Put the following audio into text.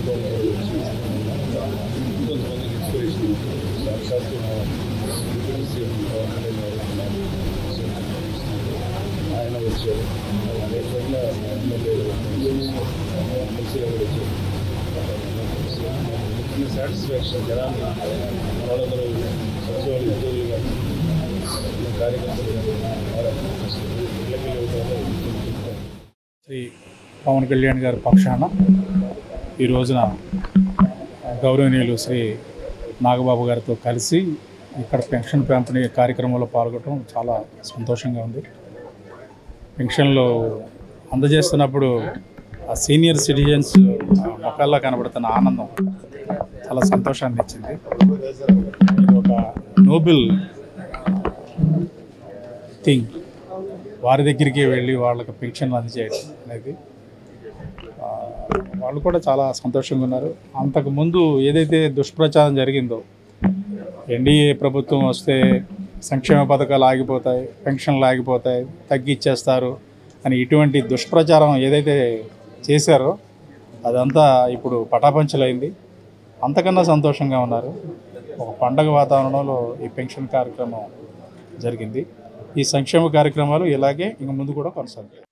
దాంట్లో కొంతమందికి ఇన్స్పిరేషన్ సాక్షాత్తు ఆయన వచ్చారు. అనేకంగా ఎమ్మెల్సీలో కూడా వచ్చారు. సాటిస్ఫాక్షన్ జనాన్ని వాళ్ళందరూ సచివాలయ ఉద్యోగులుగా కార్యకర్తలు శ్రీ పవన్ కళ్యాణ్ గారి పక్షాన ఈ రోజున గౌరవనీయులు శ్రీ నాగబాబు గారితో కలిసి ఇక్కడ పెన్షన్ పంపిణీ కార్యక్రమంలో పాల్గొనడం చాలా సంతోషంగా ఉంది. పెన్షన్లు అందజేస్తున్నప్పుడు ఆ సీనియర్ సిటిజన్స్ మొక్కల్లో కనబడుతున్న ఆనందం చాలా సంతోషాన్ని ఇచ్చింది. ఇది ఒక నోబెల్ థింగ్. వారి దగ్గరికి వెళ్ళి వాళ్ళకి పెన్షన్లు అందజేయడం అనేది వాళ్ళు కూడా చాలా సంతోషంగా ఉన్నారు. అంతకుముందు ఏదైతే దుష్ప్రచారం జరిగిందో, ఎన్డీఏ ప్రభుత్వం వస్తే సంక్షేమ పథకాలు ఆగిపోతాయి, పెన్షన్లు ఆగిపోతాయి, తగ్గిచ్చేస్తారు అని ఇటువంటి దుష్ప్రచారం ఏదైతే చేశారో అదంతా ఇప్పుడు పటాపంచలైంది. అంతకన్నా సంతోషంగా ఉన్నారు. ఒక పండగ వాతావరణంలో ఈ పెన్షన్ కార్యక్రమం జరిగింది. ఈ సంక్షేమ కార్యక్రమాలు ఇలాగే ఇంక ముందు కూడా కొనసాగుతాయి.